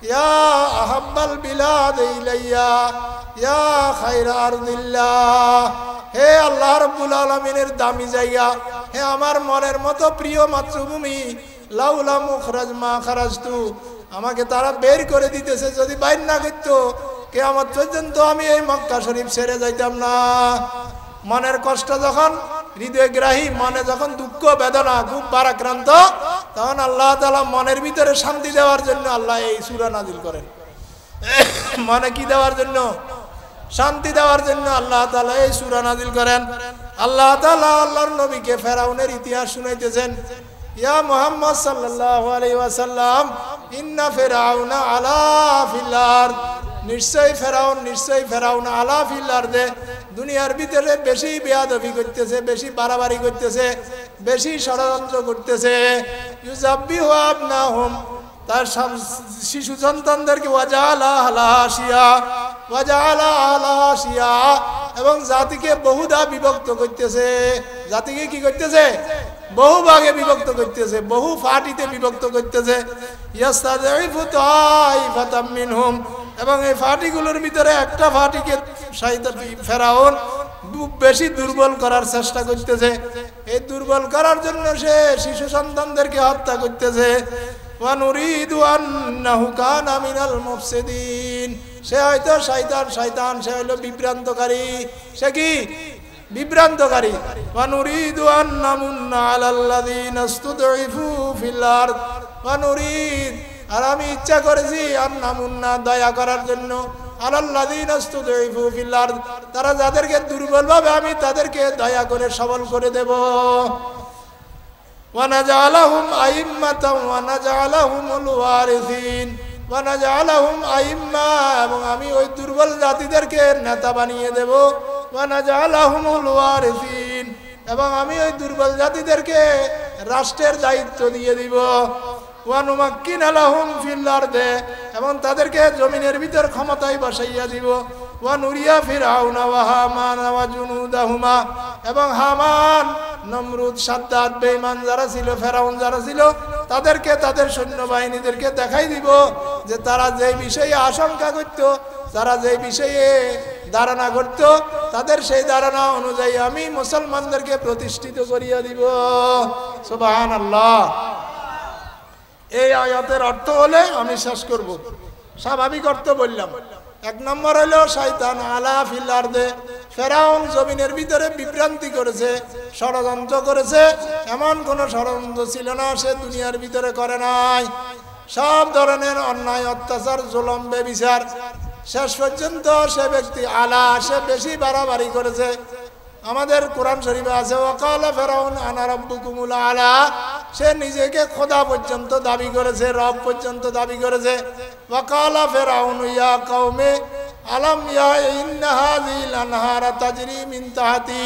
ইয়া আহাব্বাল বিলাদ ইলাইয়া ইয়া খায়রা আরদিল্লাহ। হে আল্লাহ রাব্বুল আলামিনের দামি জায়গা, হে আমার মনের মতো প্রিয় মাতৃভূমি, লাউলা মুখরাজ মা খারাজতু, আমাকে তারা বের করে দিতেছে, যদি বাইর না করতো কিয়ামত পর্যন্ত আমি এই মক্কা শরীফ ছেড়ে যাইতাম না। মনের কষ্ট যখন হৃদয়গ্রাহী, মনে যখন দুঃখ বেদনা খুব ভারাক্রান্ত, তখন আল্লাহ তাআলা মনের ভিতরে শান্তি দেওয়ার জন্য আল্লাহ এই সূরা নাজিল করেন। মনে কি দেওয়ার জন্য? শান্তি দেওয়ার জন্য আল্লাহ তাআলা এই সূরা নাজিল করেন। আল্লাহ তাআলা আল্লাহর নবীকে ফেরাউনের ইতিহাস শুনাইতেছেন। ইয়া মুহাম্মদ সাল্লাল্লাহু আলাইহি ওয়াসাল্লাম, ইন্না ফিরআউনা আলা ফিল আরদ, নিশ্চয়ই ফেরাউন আলা ফিল আরদে, দুনিয়ার ভিতরে বেশি বেয়াদবি করতেছে, বেশি বাড়াবাড়ি করতেছে, বেশি ষড়যন্ত্র করতেছে। ইউযাব্বিহু আবনাহুম, তার শিশু সন্তানদেরকে ওয়াজাআলা আলাহা শিয়া, এবং জাতিকে বহুদা বিভক্ত করতেছে। জাতিকে কি করতেছে? বহু ভাগে বিভক্ত করতেছে, বহু ফাটিতে বিভক্ত করতেছে। ইয়াস্তাযইফু তাইফাতাম মিনহুম, এবং এই ফাটিগুলোর ভিতরে একটা ফাটিকে ফেরাউন বেশি দুর্বল করার চেষ্টা করতেছে। এই দুর্বল করার জন্য সে শিশু সন্তানদেরকে হত্যা করতেছে। ওয়া নুরিদু আন্নাহু কানা মিনাল মুফসিদিন, সে হয়তো শয়তান, সে হলো বিভ্রান্তকারী। সে কি? বিভ্রান্তকারী। ওয়া নুরিদু আন নামুন্না আলাল্লাযিনা ইসতুদঈফু ফিল আরদ, ওয়া নুরিদ, আর আমি ইচ্ছা করেছি আন নামুন্না, দয়া করার জন্য, আলাল্লাযিনা ইসতুদঈফু ফিল আরদ, তারা যাদেরকে দুর্বল ভাবে আমি তাদেরকে দয়া করে সবল করে দেব। ওয়া নাজআলাহুম আইম্মাতাম ওয়া নাজআলাহুমুল ওয়ারিসিন, ওয়া নাজআলাহুম আইম্মা, এবং আমি ওই দুর্বল জাতিদেরকে নেতা বানিয়ে দেব। ওয়া নাজআলাহুমুল ওয়ারিসিন, এবং আমি ওই দুর্বল জাতিদেরকে রাষ্ট্রের দায়িত্ব দিয়ে দিব। ওয়া নুমাক্কিনা লাহুম ফিল আরদে, এবং তাদেরকে জমিনের ভিতর ক্ষমতায় বসাইয়া দিব। ওয়া নুরিয়া ফিরআউনা ওয়া হামান ওয়া জুনুদাহুমা, এবং হামান, নমরুদ, সাদ্দাত, বেঈমান যারা ছিল, ফেরাউন যারা ছিল, তাদেরকে তাদের সৈন্যবাহিনীদেরকে দেখাই দিব যে তারা যে বিষয়ে আশঙ্কা করত, তারা যে বিষয়ে ধারণা করত, তাদের সেই ধারণা অনুযায়ী আমি মুসলমানদেরকে প্রতিষ্ঠিত করিয়া দিব। সুবহানাল্লাহ। এই আয়াতের অর্থ হলে আমি শেষ করব। স্বাভাবিক অর্থ বললাম। এক নম্বর হলো শয়তান আলা ফিল আরদে, ফেরাউন জমিনের ভিতরে বিভ্রান্তি করেছে, ষড়যন্ত্র করেছে। এমন কোন ষড়যন্ত্র ছিল না সে দুনিয়ার ভিতরে করে নাই। সব ধরনের অন্যায়, অত্যাচার, জুলুম, ব্যভিচার, শেষ পর্যন্ত সে ব্যক্তি আলা, সে বেশি বাড়াবাড়ি করেছে। আমাদের কোরআন শরীফে আছে ওয়াকালা ফিরআউন আনা রাব্বুকুমুল আলা, সে নিজেকে খোদা পর্যন্ত দাবি করেছে, রব পর্যন্ত দাবি করেছে। ওয়াকালা ফিরআউন ইয়া কওমি আলাম ইয়া ইন্না হাযিল আনহারা তাজরি মিন তাহতি,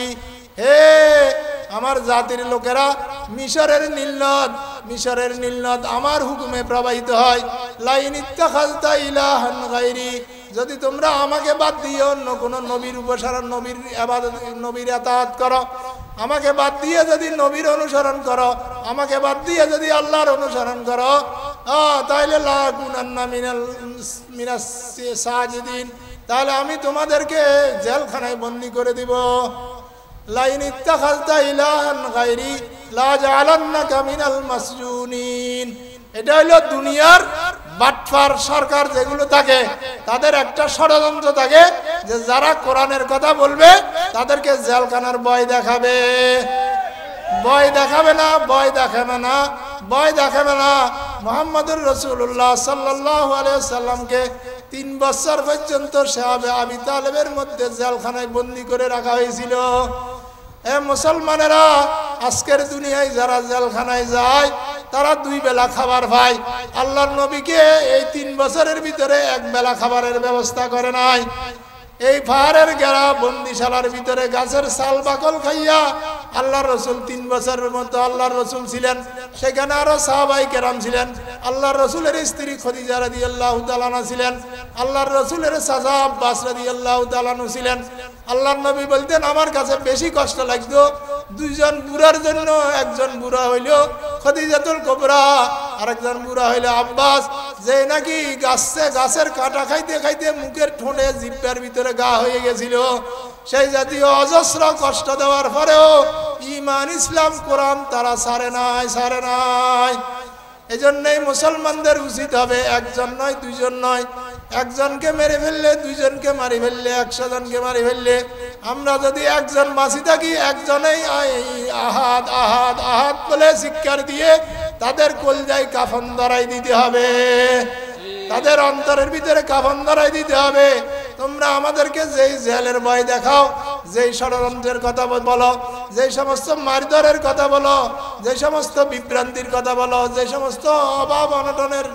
হে আমার জাতির লোকেরা, মিশরের নীলনদ আমার হুকুমে প্রবাহিত হয়। লাইন ইত্তাখাযতা ইলাহান গায়রি, যদি তোমরা আমাকে বাদ দিয়ে অন্য কোন নবীর উপাসনা, নবীর ইবাদত, নবীর ইতাআত করো, আমাকে বাদ দিয়ে যদি নবীর অনুসরণ করো, আমাকে বাদ দিয়ে যদি আল্লাহর অনুসরণ করো, তাহলে লাকুনান্না মিনাস সাজিদিন, তাহলে আমি তোমাদেরকে জেলখানায় বন্দী করে দিব। লাইন ইত্তাখাযতা ইলাহান গায়রি লা জাআলান্নাকা মিনাল মাসজুনিন। এটা হলো দুনিয়ার বাটফার সরকার যেগুলো থাকে, তাদের একটা ষড়যন্ত্র থাকে যে যারা কোরআনের কথা বলবে তাদেরকে জেলখানার ভয় দেখাবে। মুহাম্মদুর রাসূলুল্লাহ সাল্লাল্লাহু আলাইহি ওয়াসাল্লামকে 3 বছর পর্যন্ত সাহাবে আবি তালেবের মধ্যে জেলখানায় বন্দী করে রাখা হয়েছিল। এ মুসলমানেরা, আজকের দুনিয়ায় যারা জেলখানায় যায় তারা 2 বেলা খাবার পায়। আল্লাহর নবীকে এই 3 বছরের ভিতরে 1 বেলা খাবারের ব্যবস্থা করে নাই। এই পাহাড়ের ঘেরা বন্দিশালার ভিতরে গাছের ছাল বাকল খাইয়া আল্লাহর রাসূল 3 বছরের মতো আল্লাহর রাসূল ছিলেন। সেখানে আরো সাহাবায়ে কেরাম ছিলেন। আল্লাহর রাসূলের স্ত্রী খাদিজা রাদিয়াল্লাহু তাআলা আনহা ছিলেন। আল্লাহর রাসূলের চাচা আব্বাস রাদিয়াল্লাহু তাআলা আনহু ছিলেন। আল্লাহর নবী বলতেন আমার কাছে বেশি কষ্ট লাগতো 2 জন বুড়ার জন্য। একজন বুড়া হইল খাদিজাতুল কুবরা, আরেকজন বুড়া হইল আব্বাস। যে নাকি গাছের কাটা খাইতে খাইতে মুখের ঠোঁটে জিহ্বার ভিতরে গা হয়ে গেছিল, সেই জাতীয় অজস্র কষ্ট দেওয়ার পরেও ঈমান ইসলাম কোরআন তারা ছাড়ে নাই। এই জন্যই মুসলমানদের উচিত হবে একজন নয় দুইজন নয়, একজনকে মেরে ফেললে দুইজনকে মারি ফেললে 100 জনকে মারি ফেললে আমরা যদি একজন বাঁচি থাকি একজনেই আহাদ আহাদ আহাদ বলে চিৎকার দিয়ে তাদের কলজায় কাফন ধরাই দিতে হবে, তাদের অন্তরের ভিতরে কাফন ধরাই দিতে হবে। তোমরা আমাদেরকে যেই জেলের ভয় দেখাও, যেই ষড়যন্ত্রের কথা বলো, যেই সমস্ত মারধরের কথা বলো, যে সমস্ত বিভ্রান্তির কথা বলো, যে সমস্ত অভাব অনটনের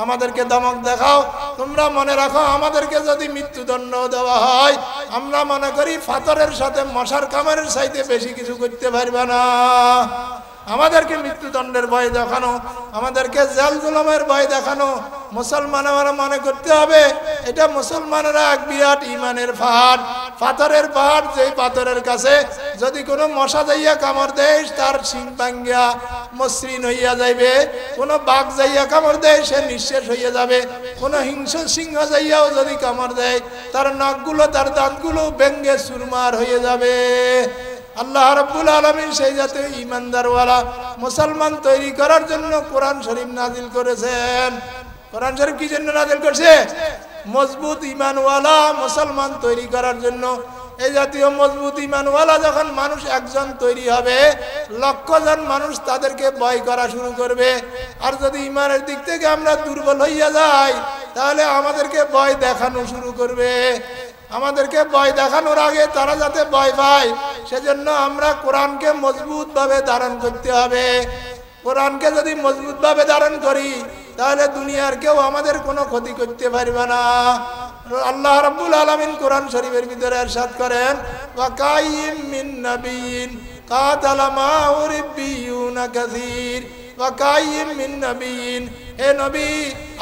আমাদেরকে ধমক দেখাও, তোমরা মনে রাখো আমাদেরকে যদি মৃত্যুদণ্ড দেওয়া হয় আমরা মনে করি ফাতরের সাথে মশার কামড়ের চাইতে বেশি কিছু করতে পারবে না। আমাদেরকে মৃত্যুদণ্ডের ভয় দেখানো, আমাদেরকে জেল জুলুমের ভয় দেখানো, মুসলমানেরা মনে করতে হবে এটা মুসলমানেরা এক বিরাট ইমানের পাহাড়, পাথরের পাহাড়, যেই পাথরের কাছে যদি কোনো মশা যাইয়া কামড় দেয় তার শিং ভাঙ্গিয়া মসৃণ হইয়া যাইবে, কোনো বাঘ যাইয়া কামড় দেয় সে নিঃশেষ হইয়া যাবে, কোনো হিংস্র সিংহ যাইয়াও যদি কামড় দেয় তার নখগুলো তার দাঁতগুলো ভেঙ্গে চুরমার হয়ে যাবে। আল্লাহ রাব্বুল আলামিন সেই জাতীয় ঈমানদারওয়ালা মুসলমান তৈরি করার জন্য কোরআন শরীফ নাজিল করেছেন। কোরআন শরীফ কি জন্য নাজিল করছে? মজবুত ঈমানওয়ালা মুসলমান তৈরি করার জন্য। এই জাতীয় মজবুত ঈমানওয়ালা যখন মানুষ একজন তৈরি হবে, লক্ষ জন মানুষ তাদেরকে ভয় করা শুরু করবে। আর যদি ঈমানের দিক থেকে আমরা দুর্বল হইয়া যাই তাহলে আমাদেরকে ভয় দেখানো শুরু করবে। আমাদেরকে ভয় দেখানোর আগে তারা যাতে ভয় পায় সেজন্য আমরা কোরআনকে মজবুত ভাবে ধারণ করতে হবে। কোরআনকে যদি মজবুত ভাবে ধারণ করি তাহলে দুনিয়ার কেউ আমাদের কোনো ক্ষতি করতে পারবে না। আল্লাহ রাব্বুল আলামিন কোরআন শরীফের ভিতরে ইরশাদ করেন, ওয়া কাইয়িম মিন নাবিয়্যিন কাতালা মা'হু রিব্বিয়ুনা কাসীর ওয়া কাইয়িম মিন নাবিয়্যিন, হে নবী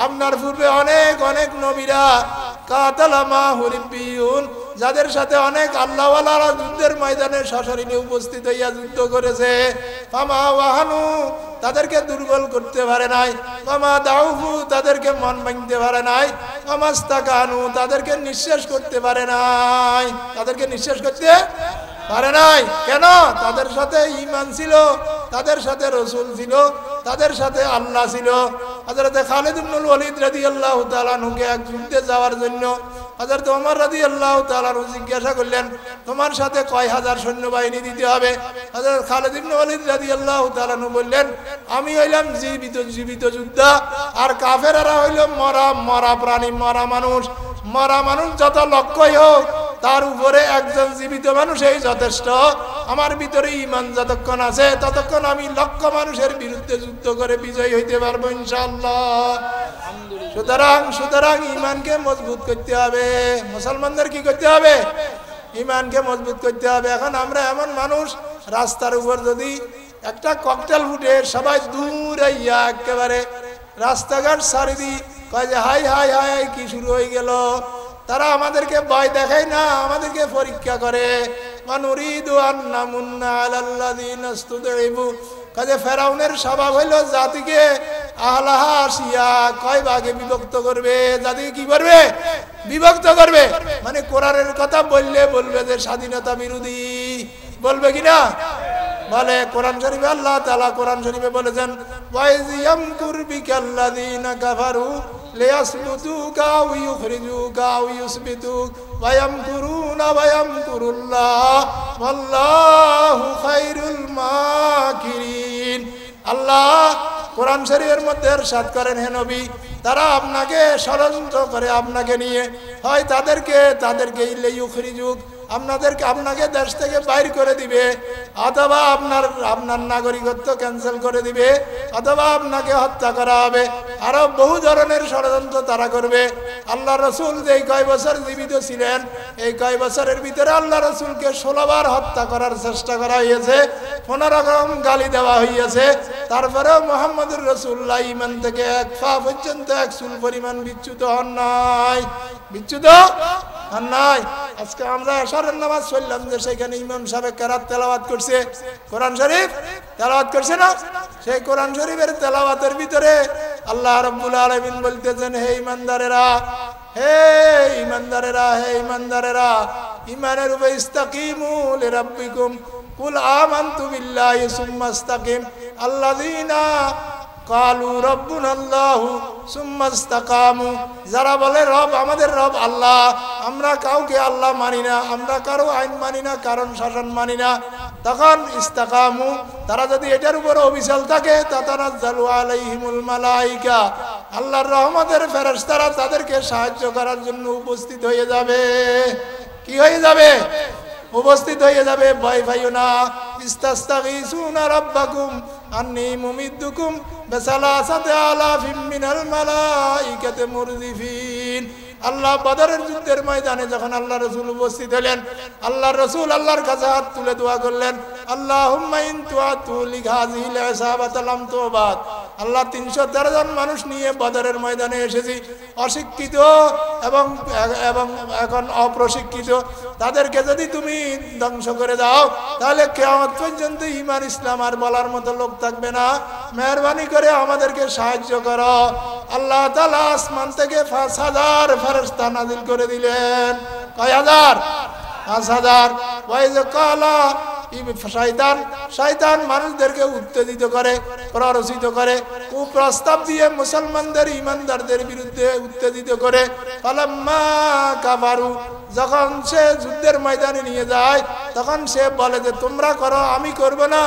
আপনার পূর্বে অনেক অনেক নবীরা কাতালা মা'হু রিব্বিয়ুন, যাদের সাথে অনেক আল্লাহওয়ালারা যুদ্ধের ময়দানে সশরীরে উপস্থিত হইয়া যুদ্ধ করেছে, ফামা ওয়াহানু, তাদেরকে দুর্বল করতে পারে নাই, ফামা দাউফু, তাদেরকে মন ভাঙতে পারে নাই, ফামাস্তাকানু, তাদেরকে নিঃশেষ করতে পারে নাই, তাদেরকে নিঃশেষ করতে পারে নাই। কেন? তাদের সাথে ঈমান ছিল, তাদের সাথে রাসূল ছিল, তাদের সাথে আল্লাহ ছিল। হযরত খালিদ ইবনুল ওয়ালিদ রাদিয়াল্লাহু তাআলা আনহুকে এক যুদ্ধে যাওয়ার জন্য হযরত ওমর রাদিয়াল্লাহু তাআলা আনহু জিজ্ঞাসা করলেন, তোমার সাথে কয় হাজার সৈন্যবাহিনী দিতে হবে? হযরত খালিদ ইবনুল ওয়ালিদ রাদিয়াল্লাহু তাআলা আনহু বললেন, আমি হইলাম জীবিত যোদ্ধা, আর কাফেররা হইল মরা প্রাণী, মরা মানুষ যত লক্ষই হোক তার উপরে একজন জীবিত মানুষই যথেষ্ট। আমার ভিতরে ঈমান যতক্ষণ আছে ততক্ষণ আমি লক্ষ মানুষের বিরুদ্ধে যুদ্ধ করে বিজয়ী হইতে পারবো ইনশাআল্লাহ। সুতরাং ঈমানকে মজবুত করতে হবে। মুসলমানদের কি করতে হবে? ঈমানকে মজবুত করতে হবে। এখন আমরা এমন মানুষ, রাস্তার উপর যদি একটা ককটেল ফুটে সবাই দূর আইয়া একেবারে রাস্তাঘাট সারি দিই, কয় যে হাই হাই হাই কি শুরু হয়ে গেল। তারা আমাদেরকে ভয় দেখায় না, আমাদেরকে পরীক্ষা করে। মানুরিদু আন্না মুন্না আলাল্লাযিনা ইসতুদঈফু, কাজে ফেরাউনের স্বভাব হইল জাতিকে আহলাহা আসিয়া কয় ভাগে বিভক্ত করবে। জাতিকে কি করবে? বিভক্ত করবে। মানে কোরআনের কথা বললে বলবে যে স্বাধীনতা বিরোধী, বলবে কিনা? বলে। কোরআন শরীফে আল্লাহ তাআলা কোরআন শরীফে বলেছেন, ওয়াইজ ইয়ামকুর বিকাল্লাযিনা কাফারু লিয়াসবুতুকা আও ইউখরিজুকা আও ইউসবিতুক ওয়া ইয়ামকুরুনা ওয়া ইয়ামকুরুল্লাহ ওয়াল্লাহু খায়রুল মাকিরিন। আল্লাহ কোরআন শরীফের মধ্যে ইরশাদ করেন, হে নবী, তারা আপনাকে ষড়যন্ত্র করে আপনাকে নিয়ে, হয় তাদেরকে ইউখরিজুক, আপনাকে দেশ থেকে বাইর করে দিবে, অথবা আপনার নাগরিকত্ব ক্যান্সেল করে দিবে, অথবা আপনাকে হত্যা করা হবে। আরো বহু ধরনের ষড়যন্ত্র তারা করবে। আল্লাহ রসুল যেই কয় বছর জীবিত ছিলেন, এই কয় বছরের ভিতরে আল্লাহ রসুলকে 16 বার হত্যা করার চেষ্টা করা হয়েছে, 15 রকম গালি দেওয়া হয়েছে। তারপরেও মুহাম্মদুর রাসূলুল্লাহ ঈমান থেকে এক পা পর্যন্ত এক চুল পরিমাণ বিচ্যুত হন নাই, বিচ্যুত হন নাই। আজকে আমরা এশারের নামাজ পড়লাম যে সেখানে ইমাম সাহেব কেরাত তেলাওয়াত করছে, কোরআন শরীফ তেলাওয়াত করছে না? সেই কোরআন শরীফের তেলাওয়াতের ভিতরে আল্লাহ রাব্বুল আলামিন বলতেছেন, হে ঈমানদারেরা, হে ঈমানদারেরা, হে ঈমানদারেরা, ঈমানের উপরে ইস্তাকিমু লিরাব্বিকুম কুল আমানতু বিল্লাহি সুম্মা ইস্তাকিম আল্লাযীনা কালু রব্বুনাল্লাহু সুম্মা ইসতাকামু, যারা বলে রব আমাদের রব আল্লাহ, আমরা কাউকে আল্লাহ মানি না, আমরা কারো আইন মানি না, কারণ শাসন মানি না, তখন ইস্তাকামু, তারা যদি এটার উপর অবিচল থাকে, তাতানাজ্জালু আলাইহিমুল মালাইকা, আল্লাহর রহমতের ফেরেশতারা তাদেরকে সাহায্য করার জন্য উপস্থিত হয়ে যাবে। কি হয়ে যাবে? উপস্থিত হয়ে যাবে। ভয় পাইও না। ইস্তাস্তাগীসুনা রাব্বাকুম আন্নী মুমিদ্দুকুম বিসালাসাতি আলাফিম মিনাল মালাইকাতি মুরদিফিন। আল্লাহ বদরের যুদ্ধের ময়দানে যখন আল্লাহ রাসূল উপস্থিত হলেন, আল্লাহ রাসূল আল্লাহর কাছে হাত তুলে দোয়া করলেন, আল্লাহুম্মা ইন তুআতু লিহাযিহিল ইসাবাত লাম তুবাত। আল্লাহ 313 জন মানুষ নিয়ে বদরের ময়দানে এসেছি, অশিক্ষিত এবং এখন অপ্রশিক্ষিত, তাদেরকে যদি তুমি ধ্বংস করে দাও তাহলে কিয়ামত পর্যন্ত ঈমান ইসলাম আর বলার মতো লোক থাকবে না। মেহেরবানি করে আমাদেরকে সাহায্য করো। আল্লাহ তাআলা আসমান থেকে 5000 ফেরেশতা নাযিল করে দিলেন। কয় হাজার? 5000। ওয়াইজ কালা শয়তান মানুষদেরকে উত্তেজিত করে, প্ররোচিত করে, কুপ্রস্তাব দিয়ে মুসলমানদের ঈমানদারদের বিরুদ্ধে উত্তেজিত করে। ফালাম্মা কাফারু, যখন সে যুদ্ধের ময়দানে নিয়ে যায় তখন সে বলে যে তোমরা করো, আমি করব না।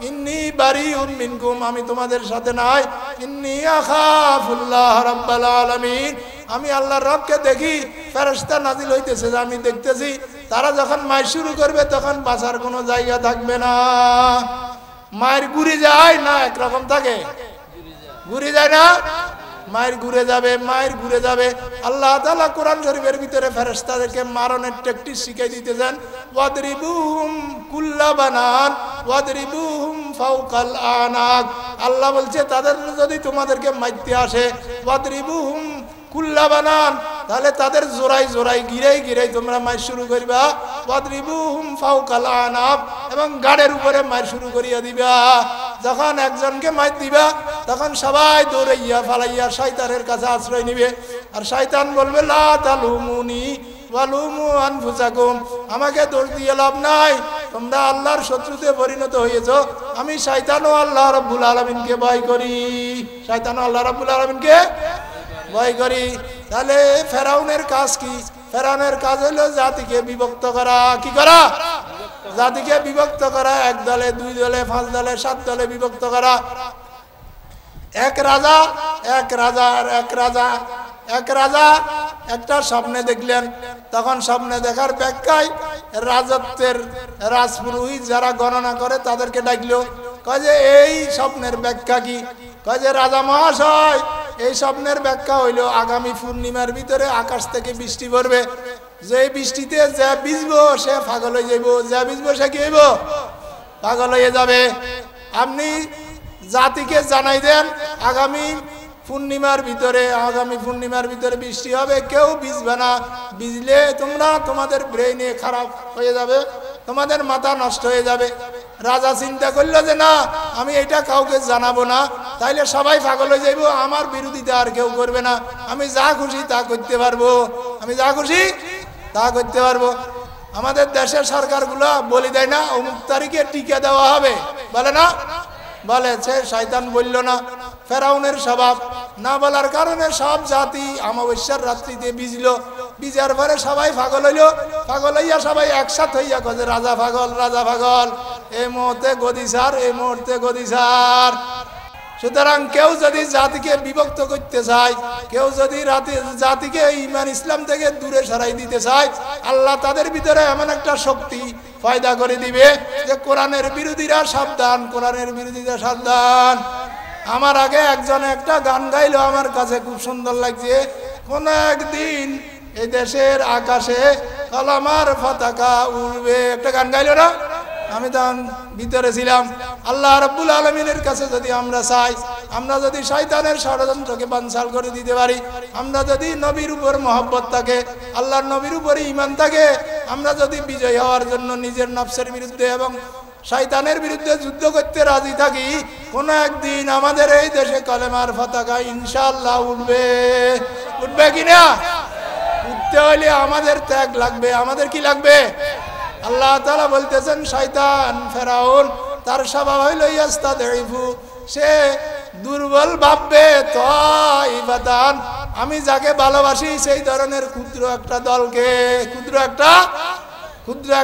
ইন্নী বারিউম মিনকুম, আমি তোমাদের সাথে নাই। ইন্নী আখাফুল্লাহ রাব্বাল আলামিন, আমি আল্লাহর রবকে দেখি, ফেরেশতা নাজিল হইতেছে, আমি দেখতেছি। তারা যখন মায়ের শুরু করবে তখন বাঁচার কোনো জায়গা থাকবে না। মায়ের ঘুরে যায় না, একরকম থাকে, ঘুরে যায় না, মায়ের ঘুরে যাবে, মায়ের ঘুরে যাবে। আল্লাহ তাআলা কোরআন শরীফের ভিতরে ফেরেশতাদেরকে মারণের টেকটিক শিখিয়ে দিতেছেন। ওয়াদরিবুহুম কুল্লা বানান ওয়াদরিবুহুম ফাওকাল আনাক। আল্লাহ বলছে তাদের যদি তোমাদেরকে মারতে আসে, ওয়াদরিবুহুম কুল্লা বানান, তাহলে তাদের জোড়াই জোড়াই গিরাই গিরাই তোমরা মার শুরু করবা। ওয়াদরিবুহুম ফাওকাল আনাক, এবং গাড়ের উপরে মার শুরু করিয়া দিবা। যখন একজনকে মার দিবা তখন সবাই দৌড়াইয়া ফালাইয়া শয়তানের কাছে আশ্রয় নিবে। আর শয়তান বলবে লা তালুমুনি ওয়ালুমু আনফুসাকুম, আমাকে দোষ দিয়ে লাভ নাই, তোমরা আল্লাহর শত্রুতে পরিণত হয়েছো। আমি শয়তানও আল্লাহ রাব্বুল আলামিনকে ভয় করি, শয়তানও আল্লাহ রাব্বুল আলামিনকে ভয় করি। তাহলে ফেরাউনের কাজ কি? ফেরাউনের কাজ হলো জাতিকে বিভক্ত করা। কি করা? জাতিকে বিভক্ত করা। এক দলে, দুই দলে, 5 দলে, 7 দলে বিভক্ত করা। এক রাজা একটা স্বপ্নে দেখলেন। তখন স্বপ্নে দেখার ব্যাখ্যায় রাজত্বের রাজপুরোহিত যারা গণনা করে তাদেরকে ডাকলো। কয় যে এই স্বপ্নের ব্যাখ্যা কি? কয় যে রাজা মহাশয়, এই স্বপ্নের ব্যাখ্যা হইল আগামী পূর্ণিমার ভিতরে আকাশ থেকে বৃষ্টি পড়বে। যে বৃষ্টিতে যা ভিজবো সে পাগল হয়ে যাইব, যা ভিজবো সে কি হইব? পাগল হয়ে যাবে। আপনি জাতিকে জানাই দেন আগামী পূর্ণিমার ভিতরে বৃষ্টি হবে, কেউ ভিজবে না। ভিজলে তোমাদের ব্রেইনে খারাপ হয়ে যাবে, তোমাদের মাথা নষ্ট হয়ে যাবে। রাজা চিন্তা করলো যে না, আমি এটা কাউকে জানাবো না, তাইলে সবাই পাগল হয়ে যাইব, আমার বিরোধিতা আর কেউ করবে না, আমি যা খুশি তা করতে পারবো, আমাদের দেশের সরকারগুলো বলে দেয় না অমুক তারিখে টিকা দেওয়া হবে, বলে না? বলে। সে শয়তান বলল না। ফেরাউনের স্বভাব, না বলার কারণে সব জাতি অমাবস্যার রাত্রিতে ভিজলো। ভিজার পরে সবাই পাগল হইলো। পাগল হইয়া সবাই একসাথ হইয়া কয়ে রাজা পাগল, এই মুহূর্তে গদি সার। সুতরাং কেউ যদি জাতিকে বিভক্ত করতে চায়, কেউ যদি জাতিকে ঈমান ইসলাম থেকে দূরে সরাই দিতে চায়, আল্লাহ তাদের ভিতরে এমন একটা শক্তি পয়দা করে দিবে যে কোরআনের বিরোধীরা সাবধান, আমার আগে একজন একটা গান গাইলো, আমার কাছে খুব সুন্দর লাগছে। কোন একদিন এই দেশের আকাশে কালামার পতাকা উড়বে, একটা গান গাইলো না? আমি তখন ভিতরে ছিলাম। আল্লাহ রাব্বুল আলামিনের কাছে যদি আমরা চাই, আমরা যদি শয়তানের ষড়যন্ত্রকে বানচাল করে দিতে পারি, আমরা যদি নবীর উপর মহব্বত থাকে, আল্লাহর নবীর উপরে ঈমান থাকে, আমরা যদি বিজয় হওয়ার জন্য নিজের নফসের বিরুদ্ধে এবং শয়তানের বিরুদ্ধে যুদ্ধ করতে রাজি থাকি, কোন একদিন আমাদের এই দেশে কলেমার পতাকা ইনশাআল্লাহ উঠবে। উঠবে কিনা? উঠতে হলে আমাদের ত্যাগ লাগবে। আমাদের কি লাগবে? আল্লাহ তাআলা বলতেছেন শয়তান ফেরাউন তার স্বভাব হইল ইয়াস্তাদিফু, সে দুর্বল ভাববে তাইবাতান, আমি যাকে ভালোবাসি সেই ধরনের ক্ষুদ্র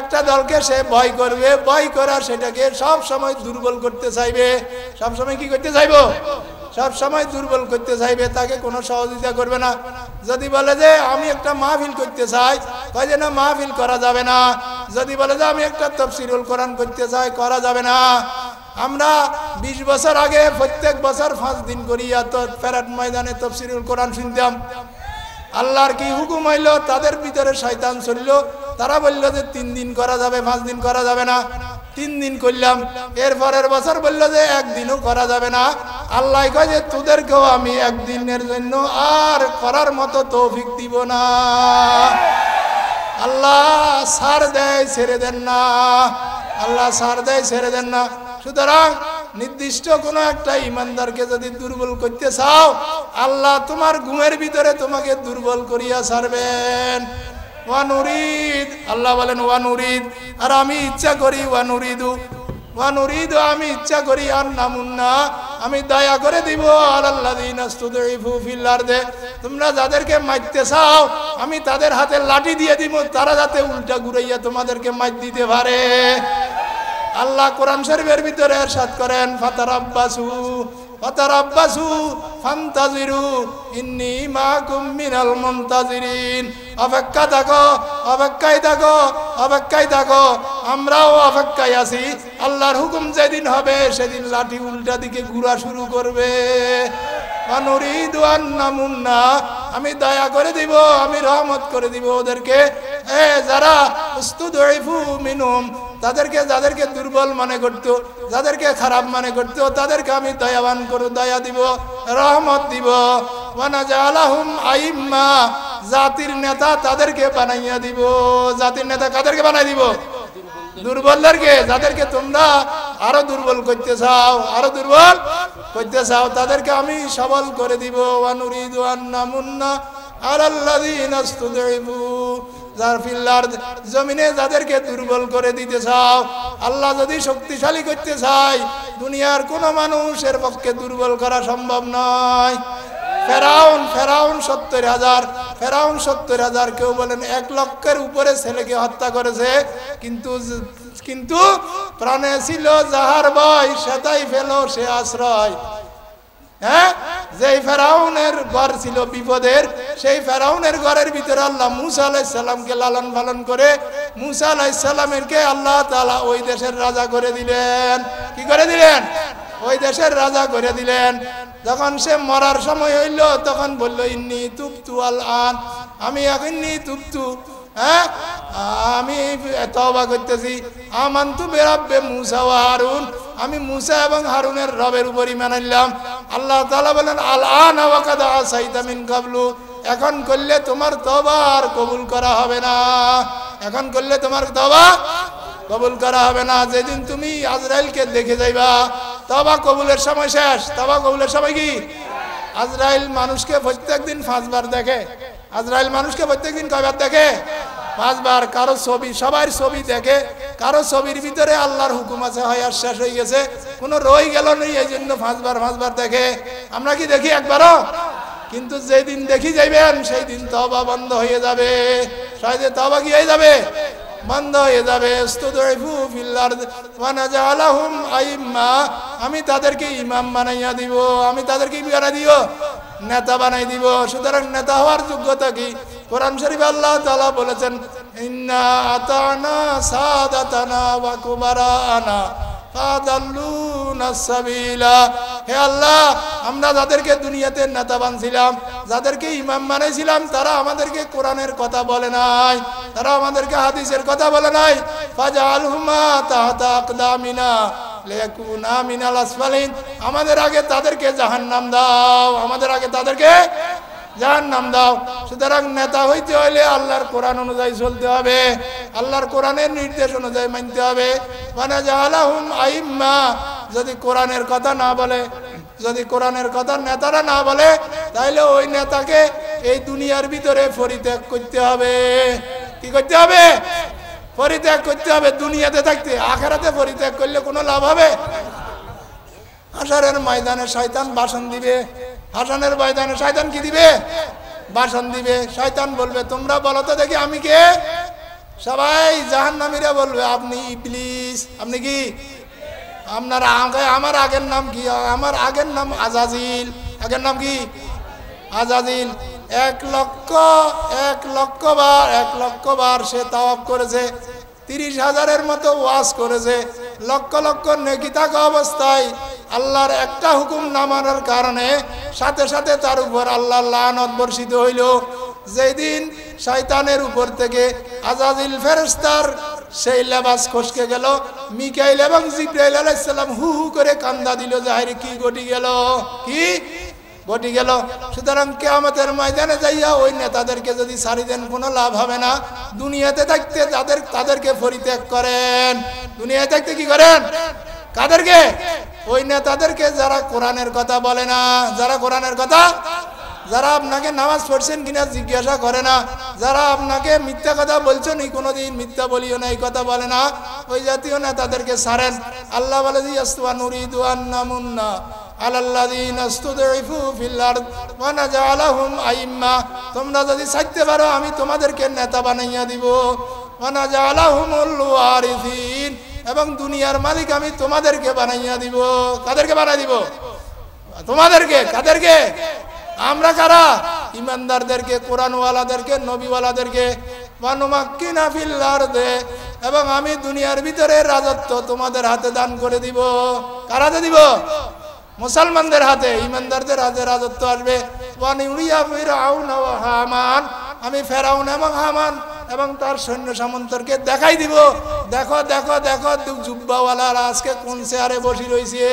একটা দলকে সে ভয় করবে। ভয় করা সেটাকে সব সময় দুর্বল করতে চাইবে। সব সময় কি করতে চাইবো? সব সময় দুর্বল করতে চাইবে, তাকে কোনো সহযোগিতা করবে না। যদি বলে যে আমি একটা মাহফিল করতে চাই, কয় যে না মাহফিল করা যাবে না। যদি বলে যে আমি একটা তাফসীরুল কোরআন করতে চাই, করা যাবে না। আমরা 20 বছর আগে প্রত্যেক বছর 5 দিন করিয়া তো প্যারেড ময়দানে তাফসীরুল কোরআন শুনতাম। আল্লাহর কি হুকুম হইল, তাদের ভিতরে শয়তান চলল, তারা বলল যে 3 দিন করা যাবে, 5 দিন করা যাবে না। 3 দিন করলাম, এর পরের বছর বলল যে 1 দিনও করা যাবে না। আল্লাহ কয় যে তোদেরকেও আমি 1 দিনের জন্য আর করার মতো তৌফিক দিব না। আল্লাহ ছাড় দেয় ছেড়ে দেন না, আল্লাহ ছাড় দেয় ছেড়ে দেন না। সুতরাং নির্দিষ্ট কোনো একটা ইমানদারকে যদি দুর্বল করতে চাও, আল্লাহ তোমার ঘুমের ভিতরে তোমাকে দুর্বল করিয়া ছাড়বেন। ওয়ানুরিদ, আল্লাহ বলেন ওয়ানুরিদ, আর আমি ইচ্ছা করি ওয়ানুরিদু, আমি ইচ্ছা করি আর নামুন্না, আমি দয়া করে দিব আলাল্লাযিনা ইসতুদঈফু ফিল আরদে, তোমরা যাদেরকে মারতে চাও আমি তাদের হাতে লাঠি দিয়ে দিব, তারা যাতে উল্টা ঘুরাইয়া তোমাদেরকে মার দিতে পারে। আল্লাহ কোরআন শরীফের ভিতরে ইরশাদ করেন ফাতারাব্বাসু ফান্তাজিরু ইন্নী মাকুম মিনাল মুনতাজিরিন, অপেক্ষায় থাকো, আমরাও অপেক্ষায় আছি। আল্লাহর হুকুম যেদিন হবে সেদিন লাঠি উল্টা দিকে ঘুরা শুরু করবে। ওয়ানুরিদু আন নামুন্না, আমি দয়া করে দিব, আমি রহমত করে দিব ওদেরকে। যারা ইসতুদঈফু মিনহুম, যাদেরকে দুর্বল মনে করতো, যাদেরকে খারাপ মনে করতো, তাদেরকে আমি দয়াবান করে দয়া দিব, রহমত দিব। ওয়ানাজালাহুম আইম্মা, জাতির নেতা তাদেরকে বানাইয়া দিব। জাতির নেতা কাদেরকে বানাই দিব? দুর্বলদেরকে, যাদেরকে তোমরা আরো দুর্বল করতে চাও, তাদেরকে আমি সবল করে দিব। ওয়ানুরিদু আন নামুন্না আলাল্লাযিনা ইসতুদঈফু, জমিনে যাদেরকে দুর্বল করে দিতে চাও, আল্লাহ যদি শক্তিশালী করতে চায়, দুনিয়ার কোন মানুষের পক্ষে দুর্বল করা সম্ভব নয়। ফেরাউন 70,000, কেউ বলেন 1 লক্ষের উপরে ছেলেকে হত্যা করেছে, কিন্তু প্রাণে ছিল যাহার ভয় সেটাই ফেল সে আশ্রয়। যেই ফেরাউনের ঘর ছিল বিপদের, সেই ফেরাউনের ঘরের ভিতরে আল্লাহ মুসা আলাইহিস সালামকে লালন পালন করে মুসা আলাইহিস সালামকে আল্লাহ তাআলা ওই দেশের রাজা করে দিলেন। কি করে দিলেন? ওই দেশের রাজা করে দিলেন। যখন সে মরার সময় হইল তখন বলল ইন্নী তুবতু আল আন, আমি এখনই তুবতু, আমি তওবা করতেছি। আমানতু বিরাব্বি মুসা ওয়া হারুন, আমি মুসা এবং হারুনের রবের উপর ঈমান আনলাম। আল্লাহ তাআলা বলেন আল আন ওয়া কাদ আসাইতা মিন কাবলু, এখন করলে তোমার তওবা আর কবুল করা হবে না। এখন করলে তোমার তওবা কবুল করা হবে না। যেদিন তুমি আজরাইলকে দেখে যাইবা, তওবা কবুলের সময় শেষ। তওবা কবুলের সময় কি? আজরাইল মানুষকে প্রত্যেকদিন 5 বার দেখে। আজরাইল মানুষকে প্রত্যেকদিন কয়বার দেখে? 5 বার। কারো ছবি, সবার ছবি দেখে, কারো ছবির ভিতরে আল্লাহর হুকুম আছে, হয় আর শেষ হয়ে গেছে, কোনো রই গেল নেই, এই জন্য 5 বার দেখে। আমরা কি দেখি একবারও? কিন্তু যেদিন দেখি যাইবেন সেই দিন তওবা বন্ধ হয়ে যাবে। সাথে তওবা কি হয়ে যাবে? বন্ধ হয়ে যাবে। ইসতুদঈফু ফিল আরদ ওয়া নাজআলাহুম আইম্মা, আমি তাদেরকে ইমাম বানাইয়া দিব, আমি তাদেরকে কি বানাই দিব? নেতা বানাই দিব। সুতরাং নেতা হওয়ার যোগ্যতা কি? কোরআন শরীফে আল্লাহ তাআলা বলেছেন ইন্না আতানা সাদাতানা ওয়া কুবারানা ফাদাল্লুনা সাবিলা। হে আল্লাহ, আমরা যাদেরকে দুনিয়াতে নেতা বানাইছিলাম, যাদেরকে ইমাম বানাইছিলাম, তারা আমাদেরকে কোরআনের কথা বলে নাই, তারা আমাদেরকে হাদিসের কথা বলে নাই। ফাজআলহুমা তাহতা আকদামিনা লিয়াকুনা মিনাল আসফালিন, আমাদের আগে তাদেরকে জাহান্নাম দাও, আমাদের আগে তাদেরকে জাহান্নাম দাও। সুতরাং নেতা হইতে হইলে আল্লাহর কোরআন অনুযায়ী চলতে হবে। আল্লাহর কোরআনের নির্দেশ অনুযায়ী মানতে হবে। ওয়ানাজআলাহুম আইম্মা, যদি কোরআনের কথা না বলে, যদি কোরআনের কথা নেতারা না বলে, তাহলে ওই নেতাকে এই দুনিয়ার ভিতরে পরিত্যাগ করতে হবে। কি করতে হবে? পরিত্যাগ করতে হবে দুনিয়াতে থাকতে। আখিরাতে পরিত্যাগ করলে কোনো লাভ হবে? হাসরের ময়দানে শয়তান ভাষণ দিবে। হাসরের ময়দানে শয়তান কি দিবে? ভাষণ দিবে। শয়তান বলবে, তোমরা বলো তো দেখি আমি কে? সবাই জাহান্নামীরা বলবে, আপনি ইবলিস। আপনি কি? আপনার আমার আগের নাম কি? আমার আগের নাম আজাজিল। আগের নাম কি? আজাজিল। 1,00,000 বার সে তাওয়াফ করেছে, 30,000-এর মতো ওয়াজ করেছে, লক্ষ লক্ষ নেকি থাকা অবস্থায় আল্লাহর একটা হুকুম না মানার কারণে সাথে সাথে তার উপর আল্লাহর লানত বর্ষিত হইল। যেদিন শয়তানের উপর থেকে আজাজিল ফেরেশতার সেই লেবাস খসকে গেল, মিকাইল এবং জিবরাইল আলাইহিস সালাম হু হু করে কান্দা দিল, জাহির কি ঘটি গেল, কি ঘটি গেল। সুতরাং কিয়ামতের ময়দানে যাইয়া ওই নেতাদেরকে যদি ছাড়ি দেন কোনো লাভ হবে না। দুনিয়াতে থাকতে তাদেরকে পরিত্যাগ করেন। দুনিয়াতে থাকতে কি করেন? কাদেরকে? ওই নেতাদেরকে যারা কোরআনের কথা বলে না, যারা কোরআনের কথা, যারা আপনাকে নামাজ পড়ছেন কিনা জিজ্ঞাসা করে না, যারা আপনাকে মিথ্যা কথা বলছেন এই কোনোদিন মিথ্যা বলিও না, এই কথা বলে না, ওই জাতীয় নেতাদেরকে ছাড়েন। আল্লাহ বলে যে ইয়াসওয়া নুরিদু আন্নামুন্না আলাল্লাযীনা ইসতুদঈফু ফিল আরদ ওয়া নাজআলাহুম আইম্মা, তোমরা যদি চাইতে পারো আমি তোমাদেরকে নেতা বানাইয়া দিব। ওয়া নাজআলাহুমুল ওয়ারিসিন, এবং দুনিয়ার মালিক আমি তোমাদেরকে বানাইয়া দিব। কাদেরকে বানাই দিব? তোমাদেরকে। কাদেরকে? আমরা কারা? ইমানদারদেরকে, কোরআনওয়ালাদেরকে, নবীওয়ালাদেরকে। ওয়ানুমাক্কিনা ফিল আরদে, এবং আমি দুনিয়ার ভিতরে রাজত্ব তোমাদের হাতে দান করে দিব। কার হাতে দিব? মুসলমানদের হাতে, ইমানদারদের হাতে রাজত্ব আসবে। ওয়ানুরিয়া ফিরআউনা ওয়া হামান, আমি ফেরাউন এবং হামান এবং তার সৈন্য সামন্তরকে দেখাই দিব। দেখো দেখো দেখো জুব্বাওয়ালারা আজকে কোন চেয়ারে বসে রয়েছে,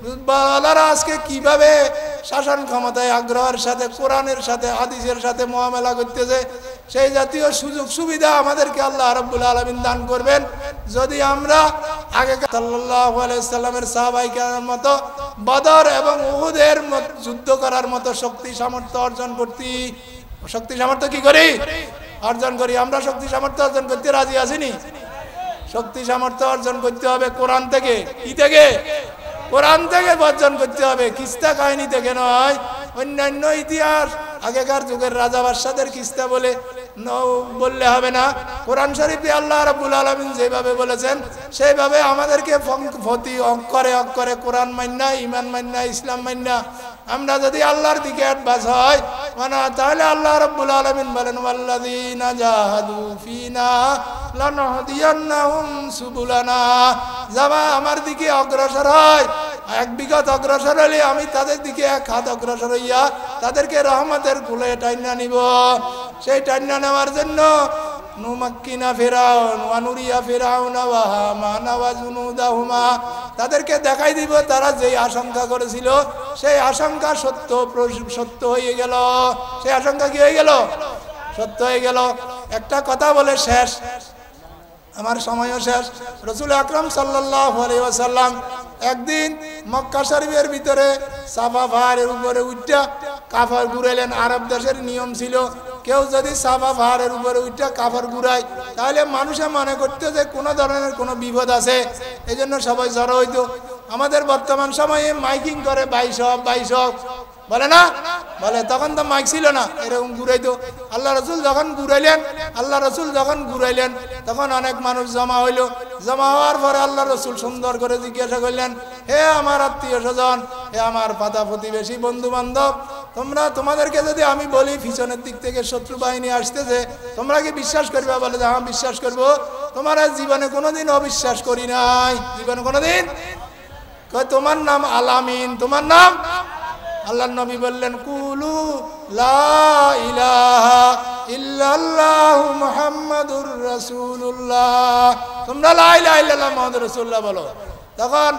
জুব্বাওয়ালারা আজকে কিভাবে শাসন ক্ষমতায় আগ্রহের সাথে, কোরআনের সাথে, হাদিসের সাথে মুআমালা করতেছে। সেই জাতীয় সুযোগ সুবিধা আমাদেরকে আল্লাহ রাব্বুল আলামিন দান করবেন যদি আমরা আগে সাল্লাল্লাহু আলাইহি সাল্লামের সাহাবাইদের মতো বদর এবং উহুদের যুদ্ধ করার মতো শক্তি সামর্থ্য অর্জন করতে। শক্তি সামর্থ্য কি করি? অর্জন করি। আমরা শক্তি সামর্থ্য অর্জন করতে রাজি আছিনি? শক্তি সামর্থ্য অর্জন করতে হবে কোরআন থেকে। কি থেকে? কোরআন থেকে অর্জন করতে হবে, কিস্তা কাহিনী থেকে নয়। অন্যান্য ইতিহাস, আগেকার যুগের রাজা বাদশাদের কিস্তা বললে হবে না। কোরআন শরীফে আল্লাহ রাব্বুল আলামিন যেভাবে বলেছেন সেইভাবে আমাদেরকে প্রতি অক্ষরে অক্ষরে কোরআন মান্না, ইমান মান্না, ইসলাম মান্না আমরা যদি আল্লাহর দিকে অ্যাডভান্স হয় মানে, তাহলে আল্লাহ রাব্বুল আলামিন বলেন ওয়াল্লাযীনা জাহাদু ফিনা লানহদিয়ান্নাহুম সুবুলানা, যারা আমার দিকে অগ্রসর হয়, এক বিঘত অগ্রসর হলে আমি তাদের দিকে এক হাত অগ্রসর হইয়া তাদেরকে রহমতের কুলে টাইনা নিব। সেই টাইনা নেওয়ার জন্য নুমাক্কিনা ফিরাউন ওয়া নুরিয়া ফিরাউন ওয়া হামান ওয়া জুনুদাহুমা, তাদেরকে দেখাই দিব তারা যেই আশঙ্কা করেছিল সেই আশঙ্কা সত্য হয়ে গেল। সেই আশঙ্কা কি হয়ে গেল? সত্য হয়ে গেল। একটা কথা বলে শেষ, আমার সময়ও শেষ। রাসূল আকরাম সাল্লাল্লাহু আলাইহি ওয়াসাল্লাম একদিন মক্কা শরীফের ভিতরে সাফা পাহাড়ের উপরে উঠা কাফর ঘুরাইলেন। আরব দেশের নিয়ম ছিল কেউ যদি সাফা পাহাড়ের উপরে উঠা কাফর ঘুরায় তাহলে মানুষে মনে করতো যে কোনো ধরনের কোনো বিপদ আছে, এই জন্য সবাই জড়ো হইতো। আমাদের বর্তমান সময়ে মাইকিং করে বাইশ বলে না, বলে তখন তো মাইক ছিল না, এরকম ঘুরাইতো। আল্লাহ রসুল যখন ঘুরাইলেন তখন অনেক মানুষ জমা হইলো। জমা হওয়ার পরে আল্লাহ রসুল সুন্দর করে জিজ্ঞাসা করলেন, হে আমার আত্মীয় স্বজন, হে আমার পাতা প্রতিবেশী বন্ধু বান্ধব, তোমাদেরকে যদি আমি বলি পিছনের দিক থেকে শত্রু বাহিনী আসতেছে, তোমরা কি বিশ্বাস করবে? বলে যে হ্যাঁ বিশ্বাস করবো। তোমার জীবনে কোনোদিন অবিশ্বাস করি নাই, জীবনে কোনোদিন। তোমার নাম আলামিন, তোমার নাম? আল্লাহর নবী বললেন কুলু লা ইলাহা ইল্লাল্লাহু মুহাম্মাদুর রাসূলুল্লাহ, তোমরা লা ইলাহা ইল্লাল্লাহ মুহাম্মাদুর রাসূলুল্লাহ বলো। তখন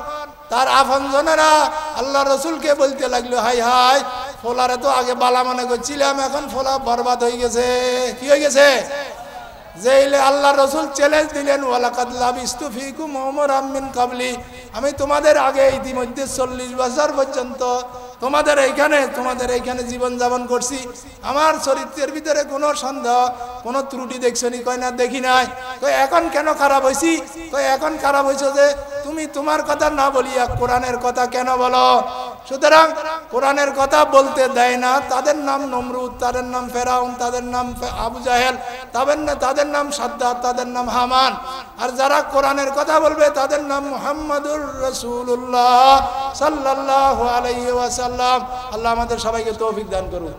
তার আপনজনেরা আল্লাহ রসুলকে বলতে লাগলো, হাই হাই, ফোলারে তো আগে বালা মনে করছিলাম, এখন ফোলা বরবাদ হয়ে গেছে। কি হয়ে গেছে? যেইলে আল্লাহ রসুল চ্যালেঞ্জ দিলেন ওয়ালাকাদ লাবিস্তু ফীকুম উমরাম মিন কাবলি, আমি তোমাদের আগে ইতিমধ্যে 40 বছর পর্যন্ত তোমাদের এইখানে জীবন যাপন করছি, আমার চরিত্রের ভিতরে কোনো সন্দেহ কোনো ত্রুটি দেখছনি? কয় না দেখি নাই। কয় এখন কেন খারাপ হয়েছি? কয় এখন খারাপ হয়েছে যে তুমি তোমার কথা না বলিয়া কোরআনের কথা কেন বলো। সুতরাং কোরআনের কথা বলতে দেয় না, তাদের নাম নমরুদ, তাদের নাম ফেরাউন, তাদের নাম আবু জাহেল, তাদের নাম সাদ্দাত, তাদের নাম হামান। আর যারা কোরআনের কথা বলবে তাদের নাম মুহাম্মাদুর রাসূলুল্লাহ সাল্লাল্লাহু আলাইহি ওয়াসাল্লাম। আল্লাহ আমাদের সবাইকে তৌফিক দান করুন।